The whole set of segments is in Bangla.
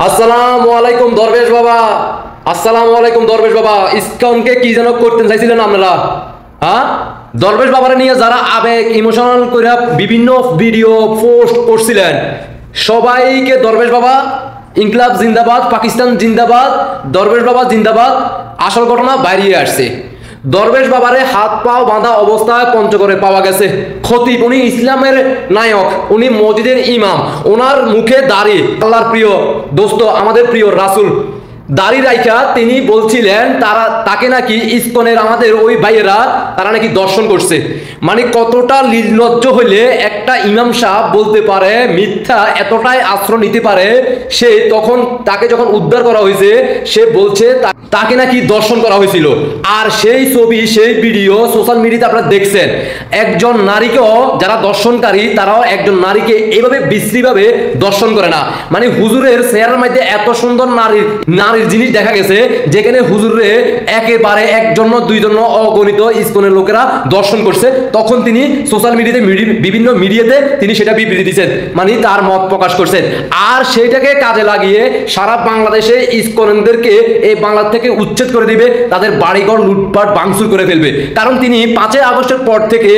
আসসালামু আলাইকুম দরবেশ বাবা, আসসালামু আলাইকুম দরবেশ বাবা। ইসকনকে কি যেন করতে চাইছিলেন আপনারা? হ্যাঁ, দরবেশ বাবারে নিয়ে যারা আবেগ ইমোশনাল করে বিভিন্ন ভিডিও পোস্ট করছিলেন, সবাইকে দরবেশ বাবা ইনকলাব জিন্দাবাদ, পাকিস্তান জিন্দাবাদ, দরবেশ বাবা জিন্দাবাদ। আসল ঘটনা বাইরে আসছে। দরবেশ বাবারে হাত পাও বাঁধা অবস্থায় পঞ্চগড়ে পাওয়া গেছে। খতিব, উনি ইসলামের নায়ক, উনি মসজিদের ইমাম, ওনার মুখে দাড়ি, আল্লাহর প্রিয় দোস্ত, আমাদের প্রিয় রাসূল দাড়ি রাইখা তিনি বলছিলেন তাকে নাকি ইসকনের আমাদের ওই ভাইয়েরা তারা নাকি দর্শন করছে। মানে কতটা নির্লজ্জ হইলে একটা ইমাম সাহেব বলতে পারে, মিথ্যা এতটাই আশ্রয় নিতে পারে। সে তখন তাকে যখন উদ্ধার করা হয়েছে, সে বলছে তাকে নাকি দর্শন করা হয়েছিল। আর সেই ছবি, সেই ভিডিও সোশ্যাল মিডিয়াতে আপনারা দেখছেন। একজন নারীকেও যারা দর্শনকারী, তারাও একজন নারীকে এইভাবে বিশ্রীভাবে দর্শন করে না। মানে হুজুরের চেহারার মধ্যে এত সুন্দর নারীর জিনিস দেখা গেছে, যেখানে হুজুরে একেবারে একজন দুইজন অগণিত ইসকনের লোকেরা দর্শন করছে। তখন তিনি সোশ্যাল মিডিয়াতে বিভিন্ন মিডিয়াতে তিনি সেটা বিবৃতি দিচ্ছেন, মানে তার মত প্রকাশ করছেন। আর সেইটাকে কাজে লাগিয়ে সারা বাংলাদেশে ইসকনদেরকে এই বাংলা থেকে উচ্ছেদ করে দিবে, তাদের বাড়িঘর লুটপাট ভাঙচুর করে ফেলবে। কারণ তিনি 5 আগস্টের পর থেকে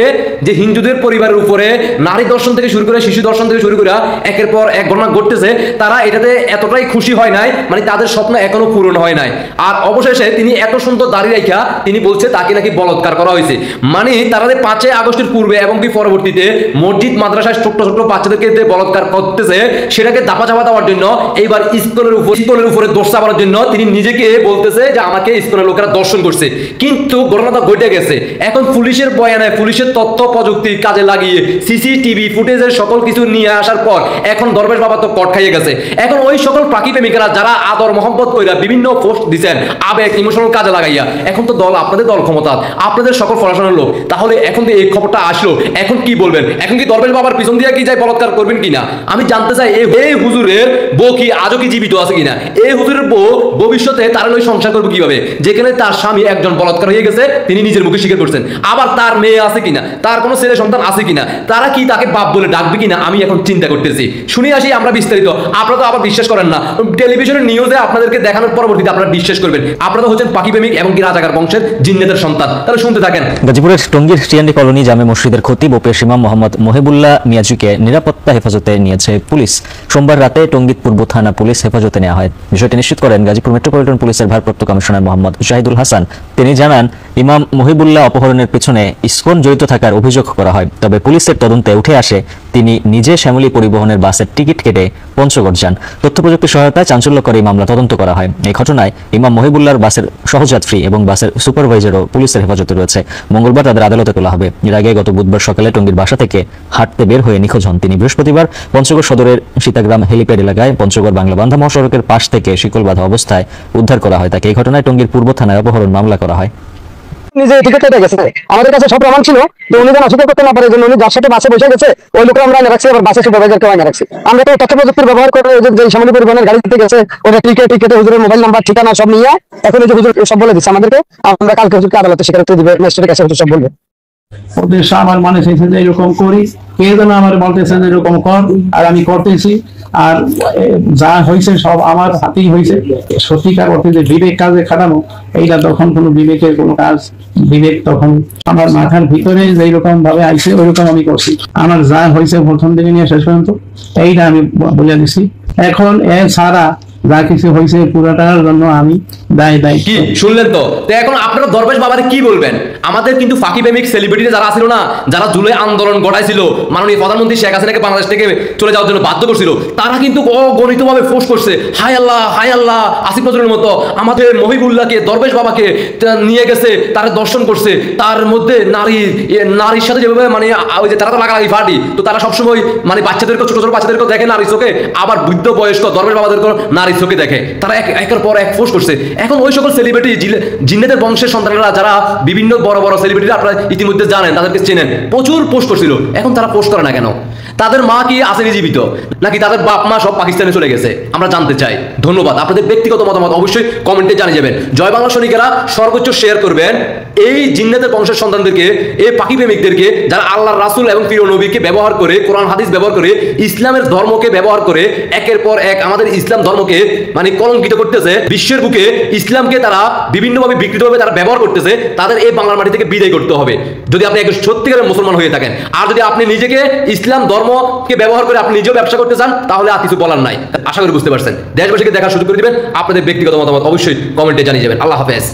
যে হিন্দুদের পরিবারের উপরে নারী দর্শন থেকে শুরু করে শিশু দর্শন থেকে শুরু করে একের পর এক ঘটনা ঘটতেছে, তারা এটাতে এতটাই খুশি হয় নাই, মানে তাদের স্বপ্ন এখনো পূরণ হয় নাই। আর অবশেষে তিনি এত সুন্দর দাড়ি রাখা তিনি বলছে তাকে নাকি বলৎকার করা হয়েছে। মানে তারা 5 আগস্টের পূর্বে এবং কি পরবর্তীতে মসজিদ মাদ্রাসায় ছোট্ট ছোট্ট বাচ্চাদেরকে বলৎকার করতেছে, সেটাকে দাপা চাপা দেওয়ার জন্য এইবার ইসকনের উপরে দোষ চাপানোর জন্য তিনি নিজেকে বলতেছে যে আমাকে ইসকনের লোকেরা দর্শন করছে। কিন্তু ঘটনাটা ঘটে গেছে। এখন পুলিশের বয়ানে, পুলিশের তথ্য প্রযুক্তি কাজে লাগিয়ে সিসিটিভি ফুটেজের সকল কিছু নিয়ে আসার পর এখন দরবেশ বাবা তো কট খাইয়ে গেছে। এখন ওই সকল পাখি প্রেমিকেরা যারা আদর মোহাম্মত কইরা বিভিন্ন পোস্ট দিচ্ছেন আবেগ ইমোশনাল কাজে লাগাইয়া, এখন তো দল আপনাদের, দল ক্ষমতা আপনাদের, সকল পড়াশোনার লোক, তাহলে এখন তো এই খবরটা আসলো, এখন কি বলবেন? এখন কি দরবেশ বাবার পিছন দিয়ে কি যাই বলৎকার করবেন কিনা? আমি জানতে চাই এই হুজুরের বউ কি আজও কি জীবিত আছে কিনা? এই হুজুরের বউ ভবিষ্যতে তার লই সংসার করবে কিভাবে, যেখানে তার স্বামী একজন বলৎকার হয়ে গেছে, তিনি নিজের মুখে স্বীকার করছেন। আবার তার মেয়ে আছে কিনা, তার কোনো ছেলে সন্তান আছে কিনা, তারা কি তাকে বাপ বলে ডাকবে কিনা, আমি এখন চিন্তা করতেছি। শুনে আসি আমরা বিস্তারিত। আপনারা তো আবার বিশ্বাস করেন না, টেলিভিশনের নিউজে আপনাদেরকে দেখানোর পরবর্তীতে আপনারা বিশ্বাস করবেন। আপনারা তো হচ্ছেন পাখি প্রেমিক এবং কি রাজাকার বংশের জিন্নেদের সন্তান। তাহলে শুনতে থাকেন। গাজীপুরের টঙ্গীর টিএনডি কলোনি জামে মসজিদের খতিব ও পেশ ইমাম মোহাম্মদ মহিবুল্লাহ মিয়াজুকে নিরাপত্তা হেফাজতে নিয়েছে পুলিশ। সোমবার রাতে টঙ্গী পূর্ব থানা পুলিশ হেফাজতে নেওয়া হয়। বিষয়টি নিশ্চিত করেন গাজীপুর মেট্রোপলিটন পুলিশের ভারপ্রাপ্ত কমিশনার মোহাম্মদ শাহিদুল হাসান। তিনি জানান, ইমাম মহিবুল্লাহ অপহরণের পিছনে ইসকন জড়িত থাকার অভিযোগ করা হয়। তবে পুলিশের তদন্তে উঠে আসে তিনি নিজে শ্যামলী পরিবহনের বাসের টিকিট কেটে পঞ্চগড় যান। তথ্য প্রযুক্তি সহায়তায় চাঞ্চল্যকর এই মামলা তদন্ত করা হয়। এই ঘটনায় ইমাম মহিবুল্লাহর বাসের সহযাত্রী এবং বাসের সুপারভাইজারও পুলিশের হেফাজতে রয়েছে। মঙ্গলবার তাদের আদালতে তোলা হবে। এর আগে গত বুধবার সকালে টঙ্গীর বাসা থেকে হাঁটতে বের হয়ে নিখোঁজ হন তিনি। বৃহস্পতিবার পঞ্চগড় সদরের সীতাগ্রাম হেলিপ্যাড এলাকায় পঞ্চগড় বাংলাবান্ধা মহাসড়কের পাশ থেকে শিকল বাঁধা অবস্থায় উদ্ধার করা হয় তাকে। এই ঘটনায় টঙ্গীর পূর্ব থানায় অপহরণ মামলা করা হয়। নিজে টিকিট কেটে গেছে, আমাদের কাছে সব প্রমাণ ছিল যে উনি যেন অস্বীকার করতে না পারে, জন্য উনি যার সাথে বাসে বসে গেছে ওই লোকরা আমরা এনে রাখছি, আবার বাসে সুপারভাইজারকে এনে রাখছি। আমরা তো তথ্য প্রযুক্তির ব্যবহার করে যে শ্যামলী পরিবহনের গাড়িতে গেছে ওটা টিকিটে হুজুরের মোবাইল নাম্বার ঠিকানা সব নিয়ে এখন ওই যে হুজুর সব বলে দিচ্ছে আমাদেরকে। আমরা কালকে হুজুরকে আদালতে স্বীকারোক্তি দিবে, ম্যাজিস্ট্রেটের কাছে হুজুর সব বলবে। উদ্দেশ্য আমার মনে চাইছে যে এরকম করি, কে যেন আমার বলতেছেন এরকম কর, আর আমি করতেছি। আর যা হয়েছে সব আমার হাতেই হয়েছে। সত্যিকার অর্থে যে বিবেক কাজে খাটানো, এইটা তখন কোনো বিবেকের কোনো কাজ, বিবেক তখন আমার মাথার ভিতরে যেরকম ভাবে আইছে ওইরকম আমি করছি। আমার যা হয়েছে প্রথম থেকে নিয়ে শেষ পর্যন্ত এইটা আমি বলে দিছি। এখন এ ছাড়া যা কিছু হয়েছে পুরোটার জন্য আমি দায়ী। কি শুনলেন তো? এখন আপনারা দরবেশ বাবারে কি বলবেন? আমাদের কিন্তু ফাঁকি প্রেমিক সেলিব্রিটি যারা ছিল না, যারা জুলাই আন্দোলন গড়াইছিল, মাননীয় প্রধানমন্ত্রী শেখ হাসিনাকে বাংলাদেশ থেকে চলে যাওয়ার জন্য বাধ্য করছিল, তারা কিন্তু অগণিতভাবে পোস্ট করছে, হায় আল্লাহ হায় আল্লাহ, আসিফ নজরুলের মতো আমাদের মহিবুল্লাহকে, দরবেশ বাবাকে নিয়ে গেছে, তারা দর্শন করছে। তার মধ্যে নারীর সাথে যেভাবে মানে ওই যে তারা তো লাগালাগি ফাটি, তো তারা সবসময় মানে বাচ্চাদেরকে, ছোট ছোট বাচ্চাদেরকে দেখে নারী চোখে, আবার বৃদ্ধ বয়স্ক দরবেশ বাবাদেরকে নারী নিজ চোখে দেখে, তারা একের পর এক পোস্ট করছে। এখন ওই সকল সেলিব্রিটি জিন্নাতের বংশের সন্তানেরা যারা বিভিন্ন বড় বড় সেলিব্রিটি আপনারা ইতিমধ্যে জানেন, তাদেরকে চেনেন, প্রচুর পোস্ট করছিল। এখন তারা পোস্ট করে না কেন? তাদের মা কি আসেনি জীবিত, নাকি তাদের বাপ মা সব পাকিস্তানে চলে গেছে? আমরা জানতে চাই। ধন্যবাদ। আপনাদের ব্যক্তিগত মতামত অবশ্যই কমেন্টে জানিয়ে যাবেন। জয় বাংলা সৈনিকেরা সর্বোচ্চ শেয়ার করবেন এই জিন্নাতের বংশের সন্তানদেরকে, এই পাখি প্রেমিকদেরকে, যারা আল্লাহর রাসূল এবং প্রিয় নবীকে ব্যবহার করে, কোরআন হাদিস ব্যবহার করে, ইসলামের ধর্মকে ব্যবহার করে একের পর এক আমাদের ইসলাম ধর্মকে মানে কলঙ্কিত করতেছে। বিশ্বের বুকে ইসলামকে তারা বিভিন্নভাবে বিকৃতভাবে তারা ব্যবহার করতেছে। তাদের এই বাংলার মাটি থেকে বিদায় করতে হবে, যদি আপনি একজন সত্যিকারের মুসলমান হয়ে থাকেন। আর যদি আপনি নিজেকে ইসলাম ধর্মকে ব্যবহার করে আপনি নিজেও ব্যবসা করতে চান, তাহলে আর কিছু বলার নাই। আশা করি বুঝতে পারছেন। দেশবাসীকে দেখার সুযোগ করে দিবেন। আপনাদের ব্যক্তিগত মতামত অবশ্যই কমেন্টে জানিয়ে যাবেন। আল্লাহ হাফেজ।